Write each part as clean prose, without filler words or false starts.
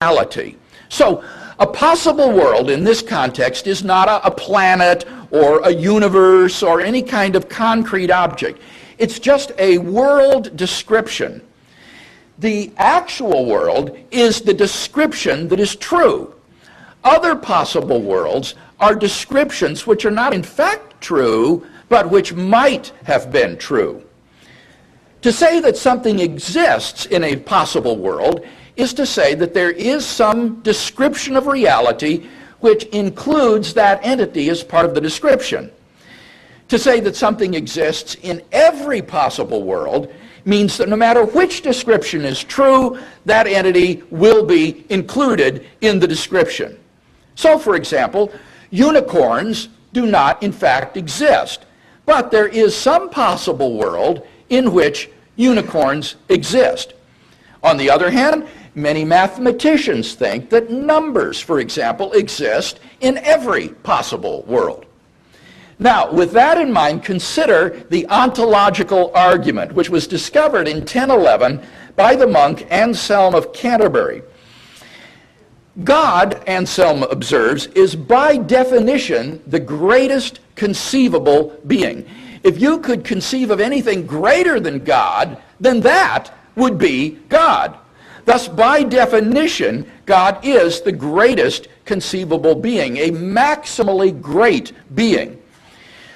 reality. So a possible world in this context is not a planet or a universe or any kind of concrete object. It's just a world description. The actual world is the description that is true. Other possible worlds are descriptions which are not in fact true, but which might have been true. To say that something exists in a possible world is to say that there is some description of reality which includes that entity as part of the description. To say that something exists in every possible world means that no matter which description is true, that entity will be included in the description. So, for example, unicorns do not in fact exist, but there is some possible world in which unicorns exist. On the other hand, many mathematicians think that numbers, for example, exist in every possible world. Now, with that in mind, consider the ontological argument, which was discovered in 1011 by the monk Anselm of Canterbury. God, Anselm observes, is by definition the greatest conceivable being. If you could conceive of anything greater than God, then that would be God. Thus, by definition, God is the greatest conceivable being, a maximally great being.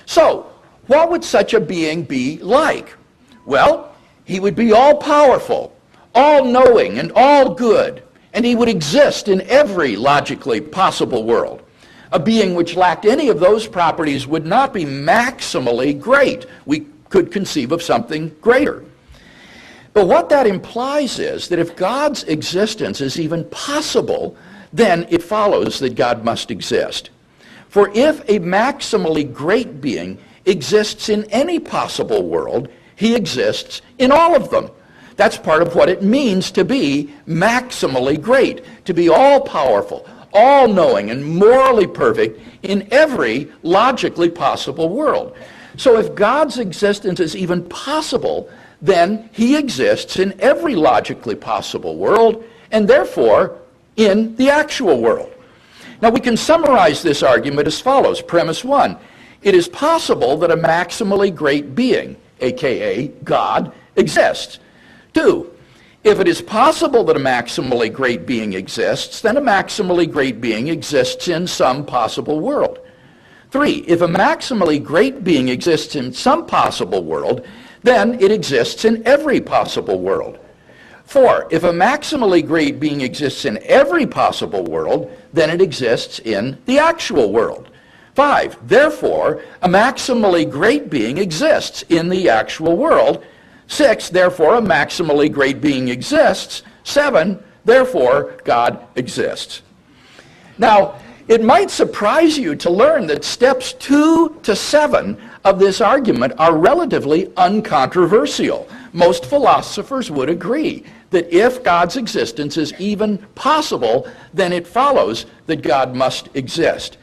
So, what would such a being be like? Well, he would be all-powerful, all-knowing, and all-good, and he would exist in every logically possible world. A being which lacked any of those properties would not be maximally great. We could conceive of something greater. But what that implies is that if God's existence is even possible, then it follows that God must exist. For if a maximally great being exists in any possible world, he exists in all of them. That's part of what it means to be maximally great, to be all-powerful, all-knowing, and morally perfect in every logically possible world. So if God's existence is even possible, then he exists in every logically possible world, and therefore in the actual world. Now we can summarize this argument as follows. Premise 1, it is possible that a maximally great being, aka God, exists. 2, if it is possible that a maximally great being exists, then a maximally great being exists in some possible world. 3, if a maximally great being exists in some possible world, then it exists in every possible world. 4, if a maximally great being exists in every possible world, then it exists in the actual world. 5, therefore, a maximally great being exists in the actual world. 6, therefore, a maximally great being exists. 7, therefore, God exists. Now, it might surprise you to learn that steps 2 to 7 of this argument are relatively uncontroversial. Most philosophers would agree that if God's existence is even possible, then it follows that God must exist.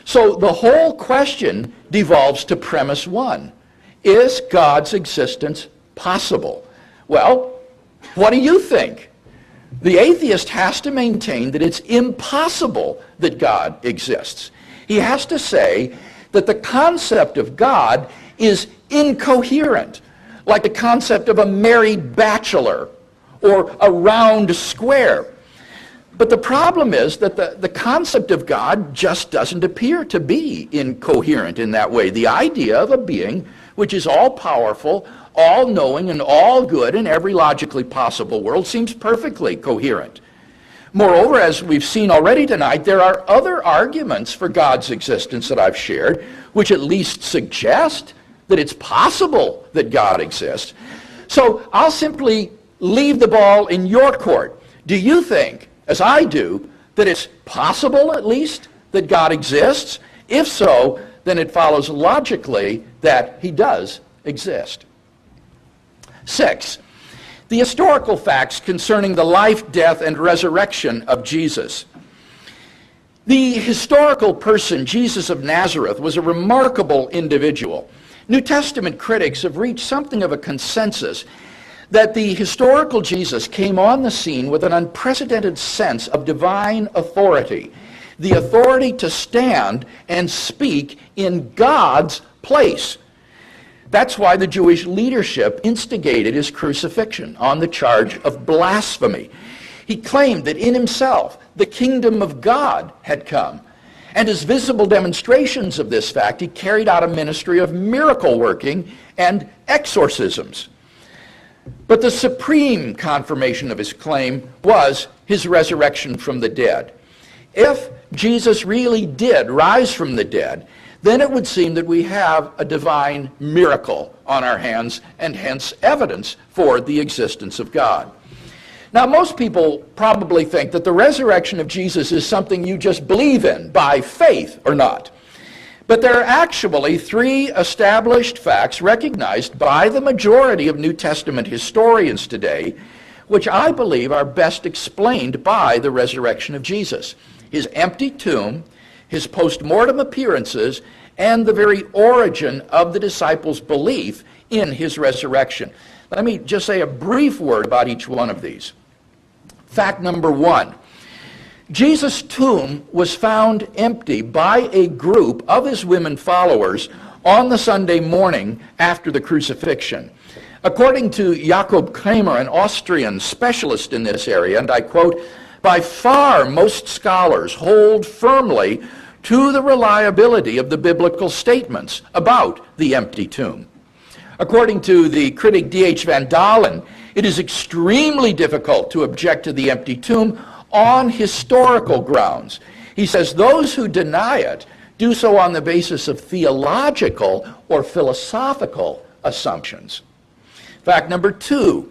So the whole question devolves to premise 1. Is God's existence possible? Well, what do you think? The atheist has to maintain that it's impossible that God exists. He has to say that the concept of God is incoherent, like the concept of a married bachelor or a round square. But the problem is that the concept of God just doesn't appear to be incoherent in that way. The idea of a being which is all-powerful, all-knowing, and all-good in every logically possible world seems perfectly coherent. Moreover, as we've seen already tonight, there are other arguments for God's existence that I've shared, which at least suggest that it's possible that God exists. So I'll simply leave the ball in your court. Do you think, as I do, that it's possible at least that God exists? If so, then it follows logically that he does exist. 6, the historical facts concerning the life, death, and resurrection of Jesus. The historical person, Jesus of Nazareth, was a remarkable individual. New Testament critics have reached something of a consensus that the historical Jesus came on the scene with an unprecedented sense of divine authority, the authority to stand and speak in God's place. That's why the Jewish leadership instigated his crucifixion on the charge of blasphemy. He claimed that in himself the kingdom of God had come. And as visible demonstrations of this fact, he carried out a ministry of miracle working and exorcisms. But the supreme confirmation of his claim was his resurrection from the dead. If Jesus really did rise from the dead, then it would seem that we have a divine miracle on our hands and hence evidence for the existence of God. Now, most people probably think that the resurrection of Jesus is something you just believe in by faith or not. But there are actually three established facts recognized by the majority of New Testament historians today, which I believe are best explained by the resurrection of Jesus: his empty tomb, his post-mortem appearances, and the very origin of the disciples' belief in his resurrection. Let me just say a brief word about each one of these. Fact number one: Jesus' tomb was found empty by a group of his women followers on the Sunday morning after the crucifixion. According to Jakob Kramer, an Austrian specialist in this area, and I quote, "By far most scholars hold firmly to the reliability of the biblical statements about the empty tomb." According to the critic D.H. Van Dalen, it is extremely difficult to object to the empty tomb on historical grounds. He says those who deny it do so on the basis of theological or philosophical assumptions. Fact number two: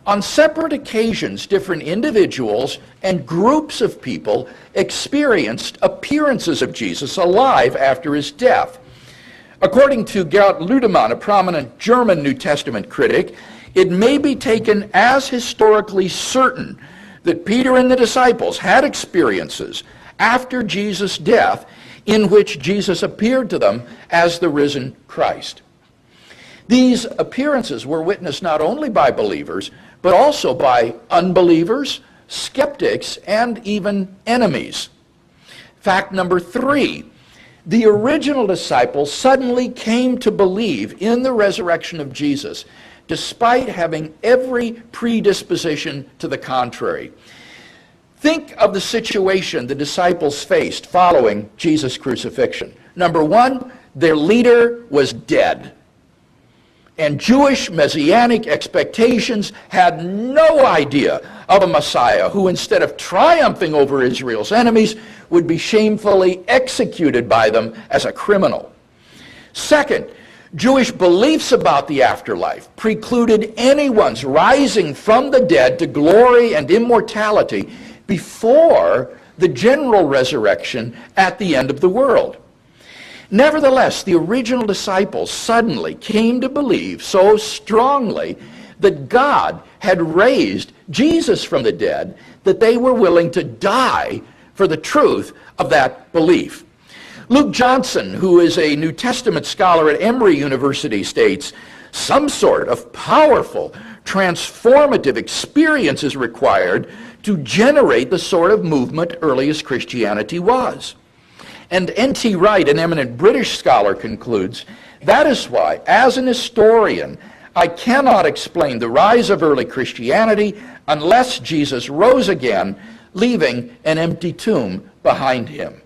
on separate occasions, different individuals and groups of people experienced appearances of Jesus alive after his death. According to Gerhard Ludemann, a prominent German New Testament critic, it may be taken as historically certain that Peter and the disciples had experiences after Jesus' death in which Jesus appeared to them as the risen Christ. These appearances were witnessed not only by believers, but also by unbelievers, skeptics, and even enemies. Fact number three: the original disciples suddenly came to believe in the resurrection of Jesus, despite having every predisposition to the contrary. Think of the situation the disciples faced following Jesus' crucifixion. Number one, their leader was dead. And Jewish messianic expectations had no idea of a Messiah who, instead of triumphing over Israel's enemies, would be shamefully executed by them as a criminal. Second, Jewish beliefs about the afterlife precluded anyone's rising from the dead to glory and immortality before the general resurrection at the end of the world. Nevertheless, the original disciples suddenly came to believe so strongly that God had raised Jesus from the dead that they were willing to die for the truth of that belief. Luke Johnson, who is a New Testament scholar at Emory University, states, "Some sort of powerful, transformative experience is required to generate the sort of movement earliest Christianity was." And N.T. Wright, an eminent British scholar, concludes, "That is why, as an historian, I cannot explain the rise of early Christianity unless Jesus rose again, leaving an empty tomb behind him."